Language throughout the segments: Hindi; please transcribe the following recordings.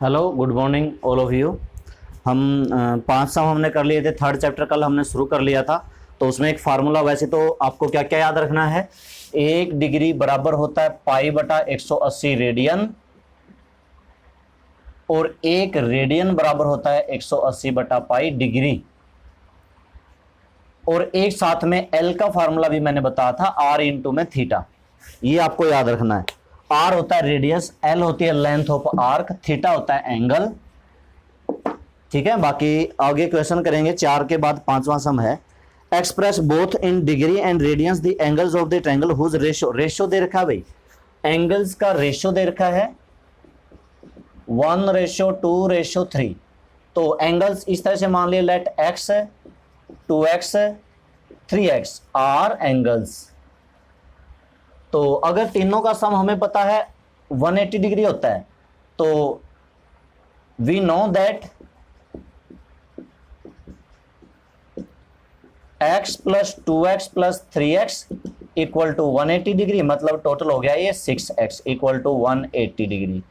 Hello, good morning all of you. हम 5 सम हमने कर लिए थे। थर्ड चैप्टर कल हमने शुरू कर लिया था। तो उसमें एक फार्मूला, वैसे तो आपको क्या क्या याद रखना है। 1 डिग्री बराबर होता है पाई बटा 180 रेडियन, और 1 रेडियन बराबर होता है 180 बटा पाई डिग्री। और एक साथ में एल का फार्मूला भी मैंने बताया था, आर इंटू में थीटा। ये आपको याद रखना है। आर होता है रेडियस, एल होती है लेंथ ऑफ आर्क, थीटा होता है एंगल। ठीक है, बाकी आगे क्वेश्चन करेंगे। 4 के बाद 5वां सम है। Express both in degree and radians the angles of the triangle whose ratio दे रखा है भाई। एंगल्स का रेशियो दे रखा है 1:2:3। तो एंगल्स इस तरह से मान लिए, late x 2x 3x are angles. तो अगर तीनों का सम हमें पता है 180 डिग्री होता है, तो we know that x plus 2x plus 3x equal to 180 degree. मतलब टोटल हो गया ये 6x इक्वल टू 180 डिग्री।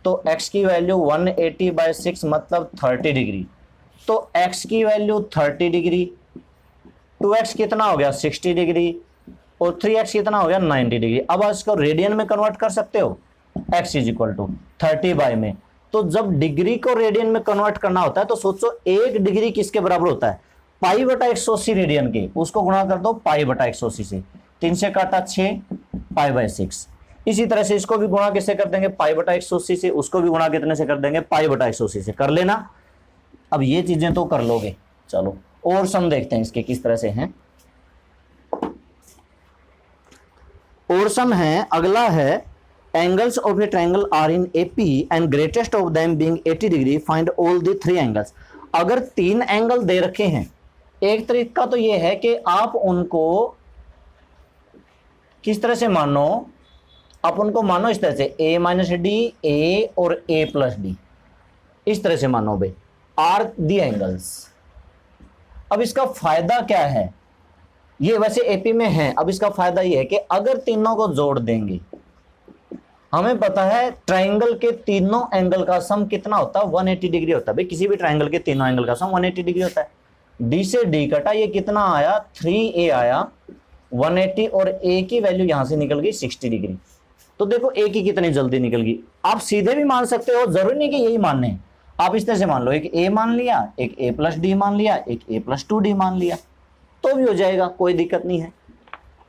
तो x की वैल्यू 180/6 मतलब 30 डिग्री। तो x की वैल्यू 30 डिग्री, 2x कितना हो गया 60 डिग्री, और 3x कितना हो गया 90 डिग्री। अब इसको रेडियन में कन्वर्ट कर सकते हो, x इज इक्वल टू 30 में। तो जब डिग्री को रेडियन में कन्वर्ट करना होता है तो सोचो 1 डिग्री किसके बराबर होता है, पाई बटा 180 रेडियन के। उसको गुणा कर दो पाई बटा 180 से, 3 से काटा 6, पाई/6। इसी तरह से इसको भी गुणा किससे कर देंगे, पाई बटा 180 से। उसको भी गुणा कितने से कर देंगे, पाई बटा 180 से। कर लेना। अब ये चीजें तो कर लोगे। चलो और सम देखते हैं इसके किस तरह से हैं। और सम है, अगला है, angles of a triangle are in AP and greatest of them being 80 degree, find all the 3 angles. अगर 3 एंगल दे रखे हैं, एक तरीका तो यह है कि आप उनको किस तरह से मानो, आप उनको मानो इस तरह से a-d, a और a+d, इस तरह से मानो भाई, आर दी एंगल्स। अब इसका फायदा क्या है, ये वैसे एपी में है। अब इसका फायदा ये है कि अगर तीनों को जोड़ देंगे, हमें पता है ट्रायंगल के तीनों एंगल का सम कितना होता है, 180 डिग्री होता है भाई। किसी भी ट्रायंगल के तीनों एंगल का सम 180 डिग्री होता है। डी से डी कटा, ये कितना आया 3a आया 180, और a की वैल्यू यहां से निकल गई 60 डिग्री। तो देखो a की कितनी जल्दी निकल गई। आप सीधे भी मान सकते हो, जरूरी नहीं कि यही मानने हैं। आप इस तरह से मान लो, एक a मान लिया, एक a+d मान लिया, एक a+2d मान लिया, तो भी हो जाएगा, कोई दिक्कत नहीं है।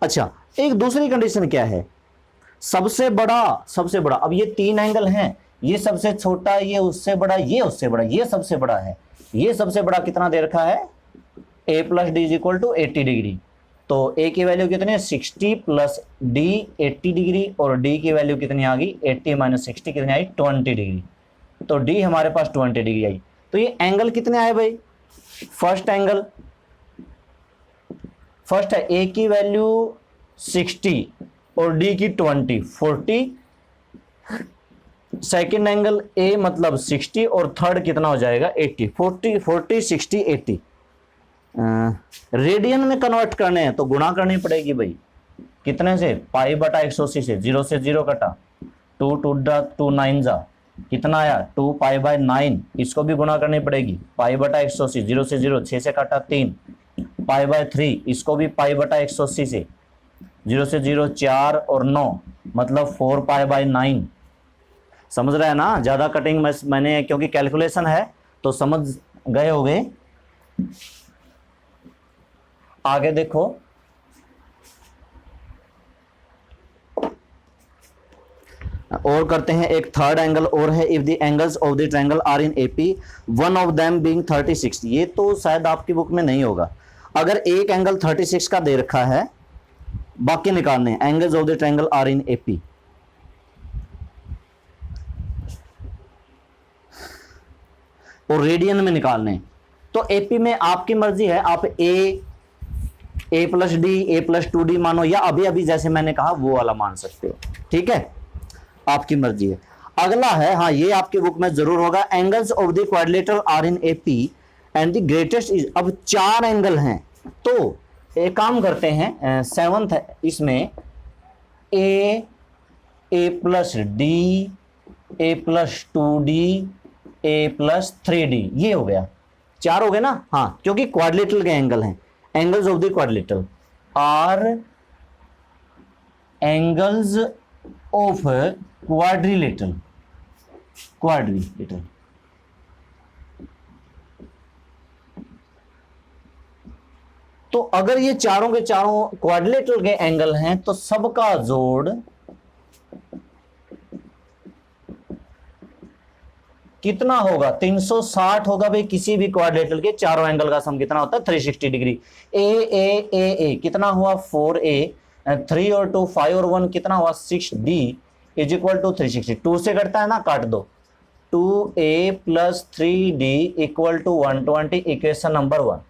अच्छा, एक दूसरी कंडीशन क्या है, सबसे बड़ा। अब ये 3 एंगल हैं, ये सबसे छोटा, ये उससे बड़ा, ये उससे बड़ा, ये सबसे बड़ा है। ये सबसे बड़ा कितना दे रखा है, a+d is equal to 80 degree. तो a की वैल्यू कितनी है 60 प्लस d 80 डिग्री, और d की वैल्यू कितनी आ गई 80 - 60 कितनी आई 20 डिग्री। तो d हमारे पास 20 डिग्री आई। तो ये एंगल कितने आए भाई, फर्स्ट एंगल, फर्स्ट है a की वैल्यू 60 और d की 40। सेकेंड एंगल a मतलब 60 और थर्ड कितना हो जाएगा 80। 40 60 80। रेडियन में कन्वर्ट करने हैं तो गुणा करनी पड़ेगी भाई। कितने से, पाई बटा 180 से, 0 से 0 कटा, 2 2 9 जा, कितना आया 2 पाई/9। इसको भी गुणा करनी पड़ेगी, पाई बटा 180, 0 से 0, 6 से काटा 3, पाई/3। इसको भी पाई बटा 180 से, 0 से 0 4 और 9, मतलब 4 पाई/9। समझ रहे हैं ना, ज्यादा कटिंग मैंने क्योंकि कैलकुलेशन है तो समझ गए होंगे। आगे देखो, और करते हैं। एक थर्ड एंगल और है, if the angles of the triangle are in AP, one of them being 36। ये तो शायद आपकी बुक में नहीं होगा। अगर एक एंगल 36 का दे रखा है, बाकी निकालने angles of the triangle are in AP, और रेडियन में निकालने। तो एपी में आपकी मर्जी है, आप a+d a+2d मानो, या अभी अभी जैसे मैंने कहा वो वाला मान सकते हो। ठीक है, आपकी मर्जी है। अगला है, हाँ ये आपकी बुक में जरूर होगा, angles of the quadrilateral are in AP and the greatest is. अब 4 एंगल हैं, तो एक काम करते हैं, 7th है इसमें, a+d a+2d ए प्लस 3d, ये हो गया, 4 हो गए ना, हाँ, क्योंकि क्वाड्रिलेटरल के एंगल हैं, angles of the quadrilateral are angles of quadrilateral, quadrilateral. तो अगर ये चारों के चारों क्वाड्रिलेटरल के एंगल हैं तो सबका जोड़ कितना होगा, 360 होगा भाई। किसी भी क्वाड्रिलेटरल के चारों एंगल का सम कितना होता है, 360 डिग्री। ए कितना हुआ, 4a, 3 और 2 5 और 1 कितना हुआ, 6d इज इक्वल टू 360। 2 से कटता है ना, काट दो, 2a plus 3d equal to 120, equation number 1।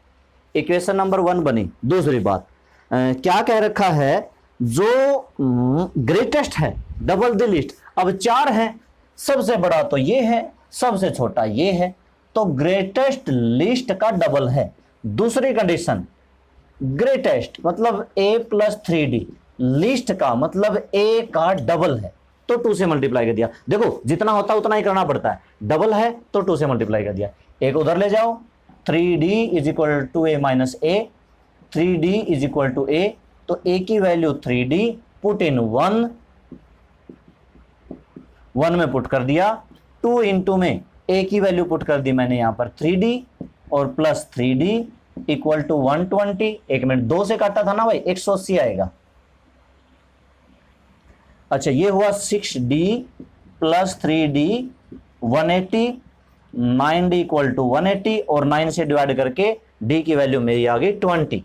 Equation number 1 बनी। दूसरी बात क्या कह रखा है, जो ग्रेटेस्ट है डबल द लिस्ट। अब 4 है, सबसे बड़ा तो ये है, सबसे छोटा ये है, तो ग्रेटेस्ट लिस्ट का डबल है। दूसरी कंडीशन, ग्रेटेस्ट मतलब a प्लस 3d, लिस्ट का मतलब a का डबल है, तो 2 से मल्टीप्लाई कर दिया। देखो जितना होता है उतना ही करना पड़ता है, डबल है तो 2 से मल्टीप्लाई कर दिया। एक उधर ले जाओ, 3d is equal to a minus a, 3d is equal to a, तो a की वैल्यू 3d, पुट इन 1 में पुट कर दिया, 2 इंटू में a की वैल्यू पुट कर दी मैंने यहां पर 3d और plus 3d equal to 120। 1 minute 2 से काटा था ना भाई, 180 आएगा। अच्छा ये हुआ 6d plus 3d 180, 9d equal to 180 और 9 से डिवाइड करके d की वैल्यू मेरी आ गई 20,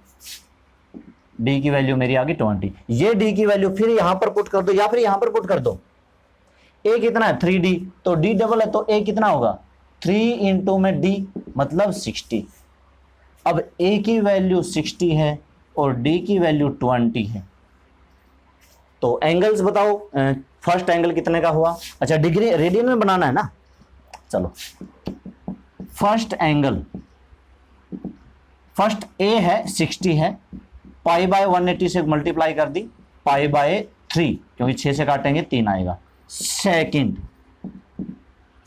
d की वैल्यू मेरी आ गई 20। ये d की वैल्यू फिर यहां पर पुट कर दो या फिर यहां पर पुट कर दो। a कितना है, 3d, तो d डबल है तो a कितना होगा, 3 इंटू में d मतलब 60। अब a की वैल्यू 60 है और d की वैल्यू 20 है, तो एंगल्स बताओ। फर्स्ट एंगल कितने का हुआ, अच्छा डिग्री रेडियन में बनाना है ना, चलो फर्स्ट एंगल, फर्स्ट a है 60 है, पाई बाय 180 से मल्टीप्लाई कर दी, पाई बाय 3 क्योंकि 6 से काटेंगे 3 आएगा।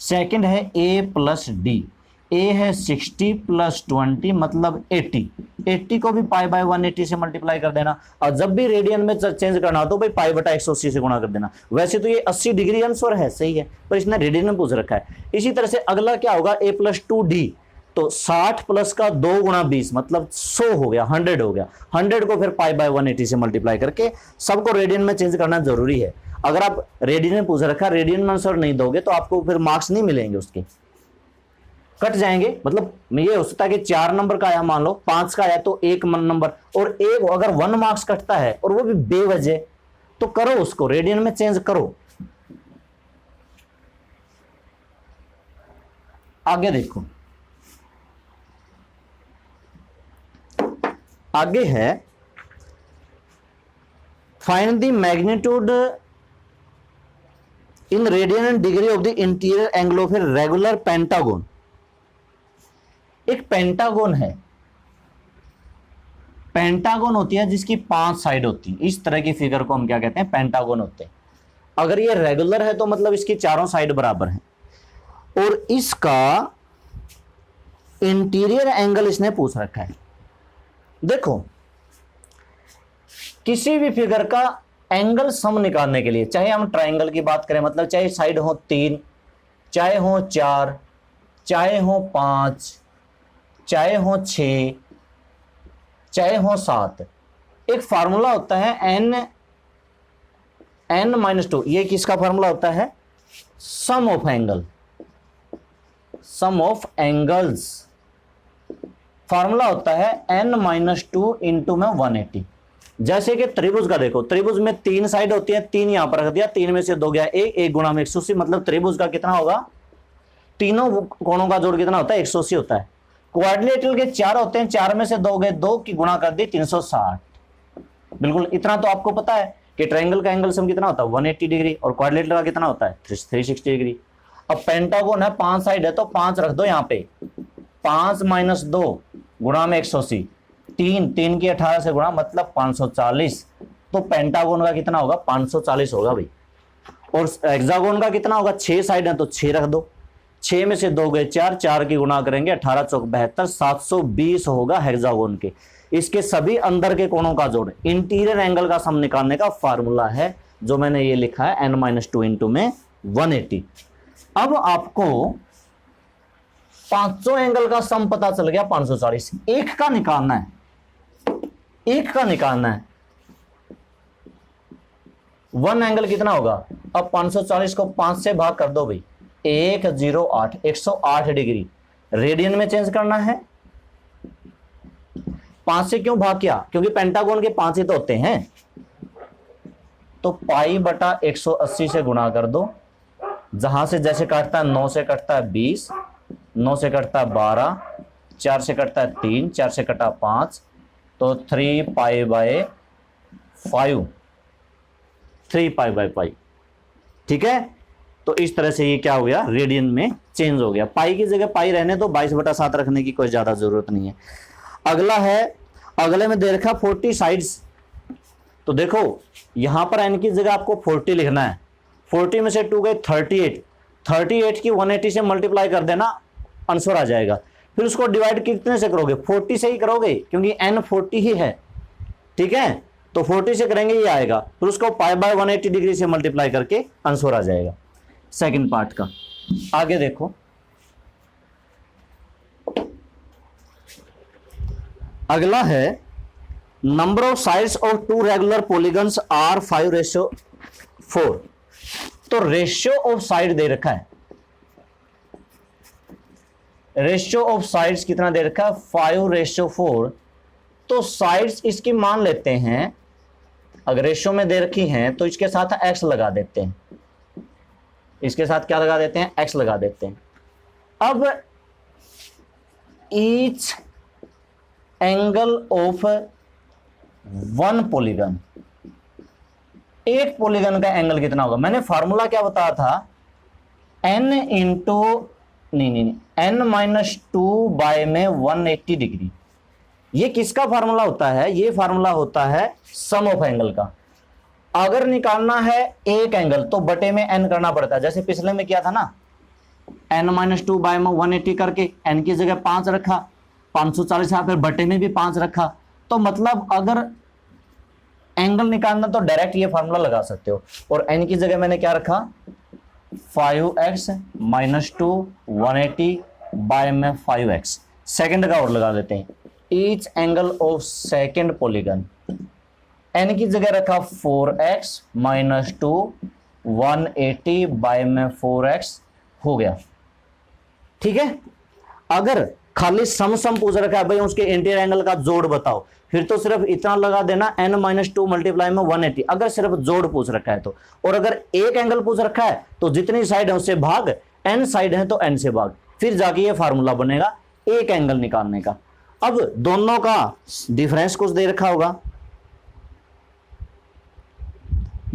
सेकंड है a प्लस डी, a है 60 प्लस 20 मतलब 80 को भी पाई बाय 180 से मल्टीप्लाई कर देना, और जब भी रेडियन में चेंज करना हो तो भाई पाई बटा 180 से गुणा कर देना। वैसे तो ये 80 डिग्री आंसर है, सही है, पर इसने रेडियन में पूछ रखा है। इसी तरह से अगला क्या होगा, a प्लस 2d, तो 60 प्लस का 2 गुणा 20 मतलब 100 हो गया, 100 हो गया। 100 को फिर पाई बाय 180 से मल्टीप्लाई करके सबको रेडियन में चेंज करना जरूरी है। अगर आप रेडियन में पूछ रखा, रेडियन में आंसर नहीं दोगे तो आपको फिर मार्क्स नहीं मिलेंगे, उसके कट जाएंगे। मतलब ये हो सकता है कि 4 नंबर का आया, मान लो 5 का आया तो 1 नंबर, और एक अगर 1 मार्क्स कटता है और वो भी बेवजह, तो करो उसको रेडियन में चेंज करो। आगे देखो, आगे है find the magnitude in radian and degree of the interior angle of a regular pentagon. एक पेंटागोन है, पेंटागोन होती है जिसकी 5 साइड होती है, इस तरह की फिगर को हम क्या कहते हैं, पेंटागोन होते हैं। अगर ये रेगुलर है तो मतलब इसकी चारों साइड बराबर हैं, और इसका इंटीरियर एंगल इसने पूछ रखा है। देखो किसी भी फिगर का एंगल सम निकालने के लिए, चाहे हम ट्रायंगल की बात करें, मतलब चाहे साइड हो 3, चाहे हो 4, चाहे हो 5, चाहे हो 6, चाहे हो 7, एक फार्मूला होता है n-2। ये किसका फार्मूला होता है, sum of angle, sum of angles. Formula होता है n-2 इंटू में 180। जैसे कि त्रिभुज का देखो, त्रिभुज में 3 साइड होती है, 3 यहां पर रख दिया, 3 में से 2 गया 1 गुणा में 180, मतलब त्रिभुज का कितना होगा, तीनों कोणों का जोड़ कितना होता है, 180 होता है। क्वाड्रिलेटरल के 4 होते हैं, 4 में से 2 गए, 2 की गुणा कर दी 360। बिल्कुल इतना तो आपको पता है कि ट्रायंगल का एंगल सम कितना होता है 180 डिग्री, और क्वाड्रिलेटरल का कितना होता है 360 डिग्री। अब पेंटागोन है, 5 साइड है तो 5 रख दो यहाँ पे, 5 माइनस 2 गुणा में 180, 3 की 18 से गुणा मतलब 540, तो पेंटागोन का कितना होगा 540 होगा भाई। और हेक्सागोन का कितना होगा, 6 साइड है तो 6 रख दो, 6 में से 2 गए 4, 4 की गुणा करेंगे 18 चौक 72, 720 होगा हेक्सागोन के। इसके सभी अंदर के कोणों का जोड़, इंटीरियर एंगल का सम निकालने का फार्मूला है जो मैंने ये लिखा है n-2 इंटू में 180। अब आपको 500 एंगल का सम पता चल गया 540, एक का निकालना है, एक का निकालना है। वन एंगल कितना होगा? अब 540 को 5 से भाग कर दो भाई, 108, 108 डिग्री। रेडियन में चेंज करना है। 5 से क्यों भाग किया? क्योंकि पेंटागोन के 5 ही तो होते हैं। तो पाई बटा 180 से गुणा कर दो। जहां से जैसे कटता है 9 से कटता है 20, 9 से कटता है 12, 4 से कटता है 3, 4 से कटा 5, तो 3 pi by 5, 3 pi by pi. ठीक है, तो इस तरह से ये क्या हो गया, रेडियन में चेंज हो गया। पाई की जगह पाई रहने तो 22/7 रखने की कोई ज्यादा जरूरत नहीं है। अगला है, अगले में दे रखा 40 साइड्स। तो देखो यहां पर n की जगह आपको 40 लिखना है। 40 में से 2 गए 38, 38 की 180 से मल्टीप्लाई कर देना, आंसर आ जाएगा। फिर उसको डिवाइड कितने से करोगे? 40 से ही करोगे क्योंकि n 40 ही है। ठीक है, तो 40 से करेंगे ये आएगा, फिर उसको पाई बाय 180 डिग्री से मल्टीप्लाई करके आंसर आ जाएगा सेकंड पार्ट का। आगे देखो, अगला है number of sides of 2 regular polygons are 5:4। तो रेशियो ऑफ साइड दे रखा है, रेशियो ऑफ साइड्स कितना दे रखा है? 5:4। तो साइड्स इसकी मान लेते हैं, अगर रेशियो में दे रखी हैं तो इसके साथ x लगा देते हैं, इसके साथ क्या लगा देते हैं? x लगा देते हैं। अब each angle of one polygon, एक पॉलीगन का एंगल कितना होगा? मैंने फार्मूला क्या बताया था? n इंटू नहीं n-2 बाय में 180 डिग्री। ये किसका फार्मूला होता है? ये फार्मूला होता है सम ऑफ एंगल का। अगर निकालना है एक एंगल तो बटे में n करना पड़ता है, जैसे पिछले में किया था ना, n-2 बाय में 180 करके n की जगह 5 रखा, 540 है, फिर बटे में भी 5 रखा। तो मतलब अगर एंगल निकालना तो डायरेक्ट ये फार्मूला लगा सकते हो। और n की जगह मैंने क्या रखा? 5x - 2 180 बाय में 5x। सेकंड का और लगा देते हैं, each angle of second polygon. n की जगह रखा 4x - 2 180 बाय में 4x हो गया। ठीक है, अगर खाली सम पूछ रखा है भाई उसके इंटीरियर एंगल का जोड़ बताओ, फिर तो सिर्फ इतना लगा देना n-2 मल्टीप्लाई में 180, अगर सिर्फ जोड़ पूछ रखा है तो। और अगर एक एंगल पूछ रखा है तो जितनी साइड है उससे भाग, n साइड है तो n से भाग, फिर जाके ये फार्मूला बनेगा एक एंगल निकालने का। अब दोनों का डिफरेंस कुछ दे रखा होगा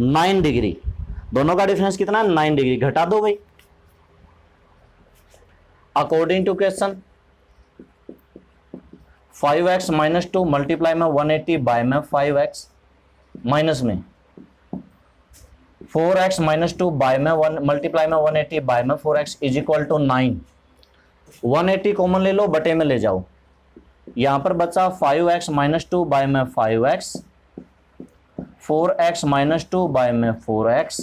9 डिग्री, दोनों का डिफरेंस कितना है? 9 डिग्री। घटा दो भाई according to question. 5x - 2 multiply में 180 बाय में 5x, माइनस में 4x - 2 बाय में 1 मल्टीप्लाई में 180 बाय में 4x is equal to 9। 180 common ले लो, बटे में ले जाओ, यहां पर बचा 5x - 2 बाय में 5x, 4x - 2 बाय में 4x,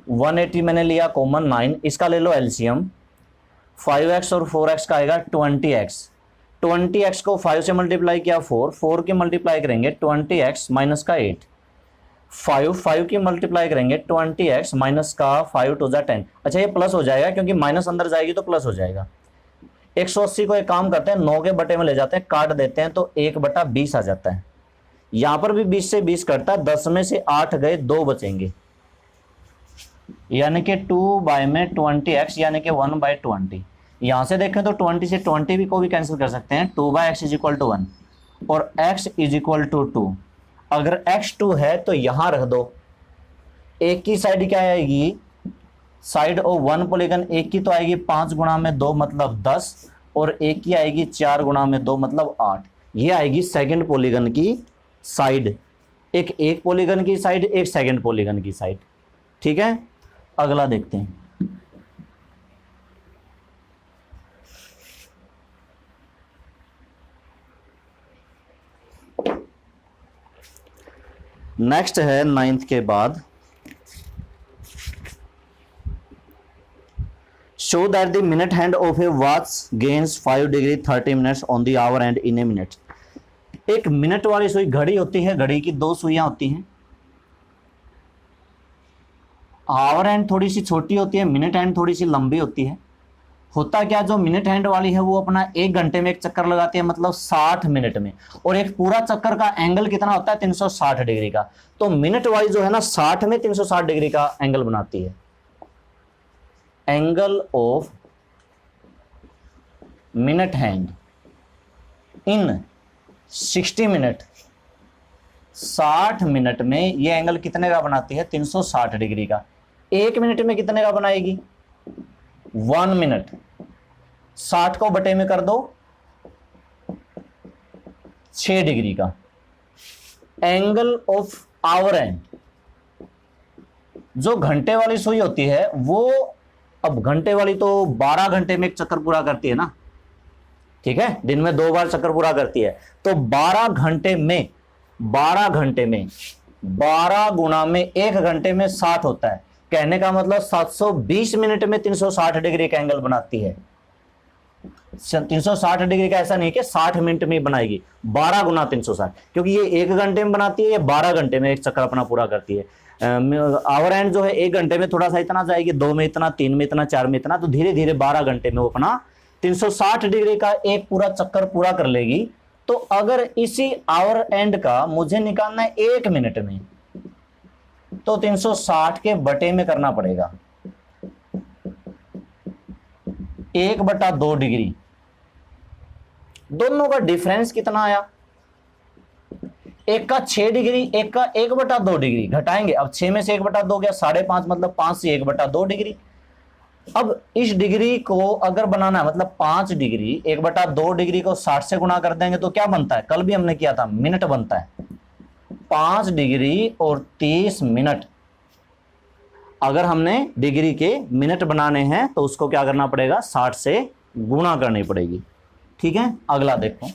180 मैंने लिया कॉमन 9, इसका ले लो एलसीएम। 5x और 4x का आएगा 20x, 20x को 5 से मल्टीप्लाई किया 4 की मल्टीप्लाई करेंगे 20x माइनस का 8, 5 की मल्टीप्लाई करेंगे 20x माइनस का 5 2 जा 10। अच्छा ये प्लस हो जाएगा क्योंकि माइनस अंदर जाएगी तो प्लस हो जाएगा। 180 को एक काम करते हैं 9 के बटे में ले जाते हैं, काट देते हैं तो 1/20 आ जाता है। यहां पर भी 20 से 20 कटता है, 10 में से 8 गए, 2 बचेंगे, यानी कि 2 बाय में 20x यानी कि 1/20। यहां से देखें तो 20 से 20 भी को भी कैंसिल कर सकते हैं, 2/x इज इक्वल टू 1 और x इज इक्वल टू 2। अगर x 2 है तो यहां रख दो, एक की साइड क्या आएगी? साइड ऑफ वन पॉलीगन एक की तो आएगी 5 गुणा में 2 मतलब 10, और एक की आएगी 4 गुणा में 2 मतलब 8। ये आएगी सेकंड पॉलीगन की साइड, एक पॉलीगन की साइड, एक सेकंड पॉलीगन की साइड। ठीक है, अगला देखते हैं। नेक्स्ट है 9th के बाद, show that the minute hand of A watch gains 5 degree 30 minutes on the our and in a minute. एक मिनट वाली सुई घड़ी होती है, घड़ी की 2 सुइयां होती हैं, आवर हैंड थोड़ी सी छोटी होती है, मिनट हैंड थोड़ी सी लंबी होती है। होता क्या, जो मिनट हैंड वाली है वो अपना 1 घंटे में एक चक्कर लगाती है, मतलब 60 मिनट में, और एक पूरा चक्कर का एंगल कितना होता है, 360 डिग्री का। तो मिनट वाली जो है ना 60 में 360 डिग्री का एंगल बनाती है। Angle of minute hand in 60 minute, 60 minute में ये एंगल कितने का बनाती है, 360 डिग्री का। 1 मिनट में कितने का बनाएगी, 1 मिनट। 60 को बटे में कर दो 6 डिग्री का। एंगल ऑफ आवर एंड, जो घंटे वाली सुई होती है वो, अब घंटे वाली तो 12 घंटे में एक चक्कर पूरा करती है ना, ठीक है, दिन में 2 बार चक्कर पूरा करती है। तो 12 घंटे में 12 गुना में 1 घंटे में 60 होता है। कहने का मतलब 720 मिनट में 360 डिग्री का एंगल बनाती है। 360 डिग्री का ऐसा नहीं कि 60 मिनट में बनाएगी, 12 गुना 360, क्योंकि ये 1 घंटे में बनाती है, ये 12 घंटे में एक चक्कर अपना पूरा करती है। आवर एंड जो है 1 घंटे में थोड़ा सा इतना जाएगी, 2 में इतना, 3 में इतना, 4 में इतना, तो धीरे धीरे 12 घंटे में वो अपना 360 डिग्री का एक पूरा चक्कर पूरा कर लेगी। तो अगर इसी आवर एंड का मुझे निकालना है 1 मिनट में, तो 360 के बटे में करना पड़ेगा, 1/2 डिग्री। दोनों का डिफरेंस कितना आया, एक का 6 डिग्री, एक का 1/2 डिग्री। घटाएंगे, अब 6 में से 1/2 गया 5.5, मतलब 5 से 1/2 डिग्री। अब इस डिग्री को अगर बनाना है, मतलब 5 डिग्री 1/2 डिग्री को 60 से गुणा कर देंगे तो क्या बनता है, कल भी हमने किया था, मिनट बनता है। 5 डिग्री और 30 मिनट। अगर हमने डिग्री के मिनट बनाने हैं तो उसको क्या करना पड़ेगा, 60 से गुणा करनी पड़ेगी। ठीक है, अगला देखो।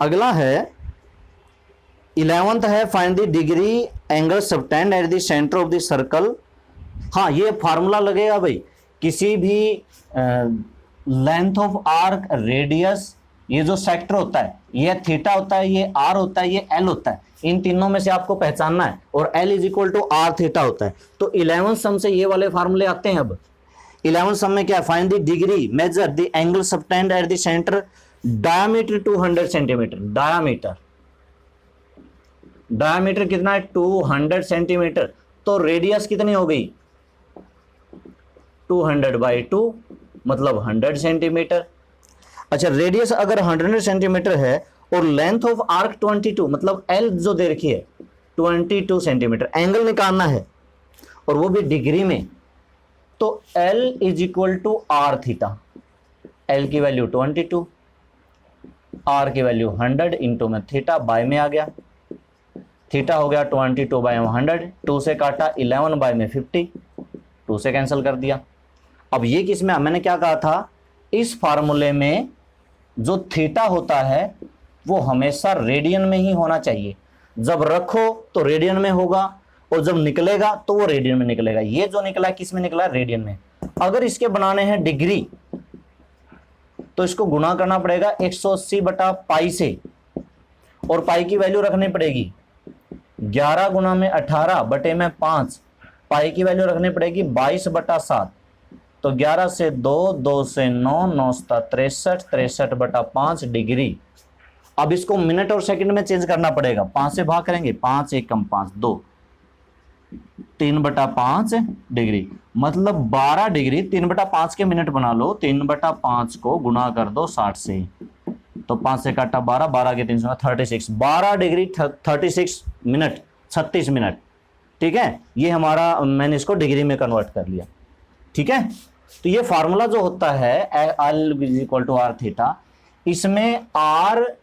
अगला है 11th है, find the degree angle subtend at the centre of the circle. हाँ, ये फार्मूला लगेगा भाई, किसी भी लेंथ ऑफ आर्क, रेडियस, ये जो सेक्टर होता है, ये थीटा होता है, ये आर होता है, ये एल होता है। इन तीनों में से आपको पहचानना है, और L is equal to R theta होता है। तो 11th सम से ये वाले फार्मूले आते हैं। अब 11th सम में क्या, find the degree, measure the angle subtend at the centre, diameter 200 centimetre. Diameter कितना है, 200 सेंटीमीटर। तो रेडियस कितनी हो गई, 200/2, मतलब 100 सेंटीमीटर। अच्छा, रेडियस अगर 100 सेंटीमीटर है और लेंथ ऑफ आर्क 22, मतलब एल जो दे रखी है 22 सेंटीमीटर, एंगल निकालना है और वो भी डिग्री में, तो L is equal to R theta. L की वैल्यू 22, आर की वैल्यू 100, इंटू में थीटा, बाय में आ गया, थीटा हो गया 22/100, 2 से काटा 11/50, 2 से कैंसिल कर दिया। अब ये किस में, मैंने क्या कहा था, इस फार्मूले में जो थीटा होता है वो हमेशा रेडियन में ही होना चाहिए। जब रखो तो रेडियन में होगा, और जब निकलेगा तो वो रेडियन में निकलेगा। ये जो निकला किस में निकला, रेडियन में। अगर इसके बनाने हैं डिग्री, तो इसको गुणा करना पड़ेगा 180/पाई से, और पाई की वैल्यू रखनी पड़ेगी 11 गुना में 18 बटे में 5, पाई की वैल्यू रखनी पड़ेगी 22/7। तो 11 से 2, 2 से 9, 9 से 63, 63/5 डिग्री। अब इसको मिनट और सेकंड में चेंज करना पड़ेगा, 5 से भाग करेंगे, 5 1 कम 5 2, 3/5 डिग्री, मतलब 12 डिग्री। 3/5 के मिनट बना लो, 3/5 को गुणा कर दो 60 से, तो 5 से काटा 12, 12 के 3 36, 12 डिग्री 36 मिनट, 36 मिनट। ठीक है, ये हमारा, मैंने इसको डिग्री में कन्वर्ट कर लिया। ठीक है, तो ये फार्मूला जो होता है L is equal to R theta, इसमें आर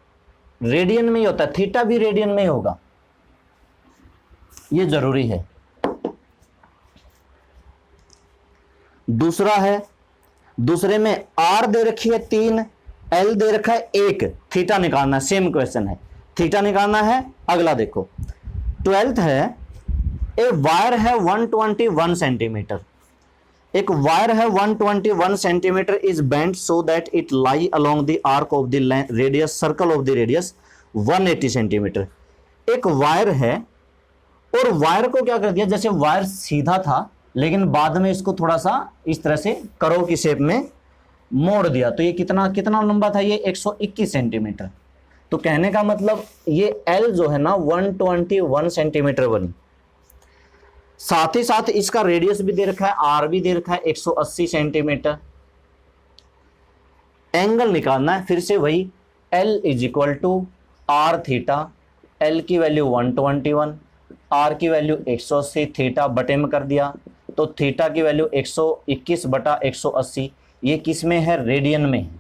रेडियन में ही होता है, थीटा भी रेडियन में ही होगा, ये जरूरी है। दूसरा है, दूसरे में आर दे रखी है 3, एल दे रखा है 1, थीटा निकालना है, सेम क्वेश्चन है, थीटा निकालना है। अगला देखो 12th है, ए वायर है 121 सेंटीमीटर, एक वायर है 121 centimetre is bent so that it lie along the arc of the radius circle of the radius 180 centimetre. एक वायर है और वायर को क्या कर दिया, जैसे वायर सीधा था लेकिन बाद में इसको थोड़ा सा इस तरह से करो की शेप में मोड़ दिया, तो ये कितना कितना लंबा था, ये 121 सेंटीमीटर। तो कहने का मतलब ये एल जो है ना 121 सेंटीमीटर बनी। साथ ही साथ इसका रेडियस भी दे रखा है, आर भी दे रखा है 180 सेंटीमीटर। एंगल निकालना है, फिर से वही L is equal to R theta, L की वैल्यू 121, आर की वैल्यू 180, थीटा बटे में कर दिया तो थीटा की वैल्यू 121 बटा 180। ये किस में है, रेडियन में है,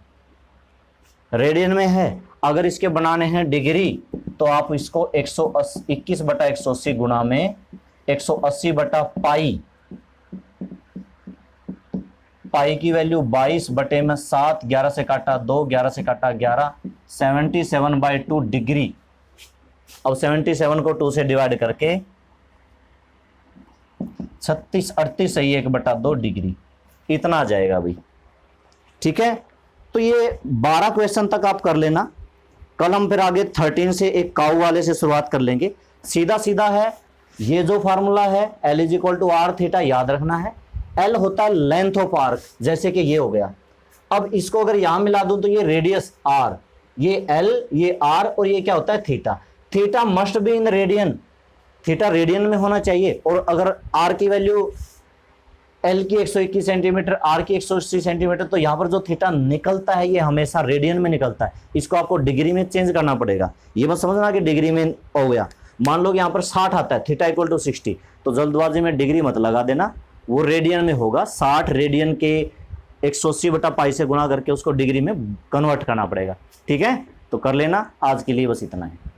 रेडियन में है। अगर इसके बनाने हैं डिग्री तो आप इसको 121 बटा 180 गुणा में 180 बटा पाई, पाई की वैल्यू 22 बटे में 7, 11 से काटा 2, 11 से काटा 11, 77/2 डिग्री। अब 77 को 2 से डिवाइड करके 36 38 सही 1/2 डिग्री, इतना आ जाएगा भाई। ठीक है, तो ये 12 क्वेश्चन तक आप कर लेना। कल हम फिर आगे 13 से एक काऊ वाले से शुरुआत कर लेंगे। सीधा सीधा है, ये जो फार्मूला है L is equal to R theta याद रखना है। L होता है लेंथ ऑफ आर्क, जैसे कि ये हो गया। अब इसको अगर यहां मिला दूं तो ये रेडियस r, ये L, ये r और ये क्या होता है theta. Theta must be in radian, theta radian में होना चाहिए। और अगर r की वैल्यू L की 121 सेंटीमीटर, r की 180 सेंटीमीटर, तो यहाँ पर जो थीटा निकलता है ये हमेशा रेडियन में निकलता है। इसको आपको डिग्री में चेंज करना पड़ेगा। ये मत समझना कि डिग्री में हो गया। मान लो कि यहाँ पर 60 आता है, थीटा इक्वल टू 60, तो जल्दबाजी में डिग्री मत लगा देना, वो रेडियन में होगा। 60 रेडियन के 180 बटा पाई से गुणा करके उसको डिग्री में कन्वर्ट करना पड़ेगा। ठीक है, तो कर लेना। आज के लिए बस इतना है।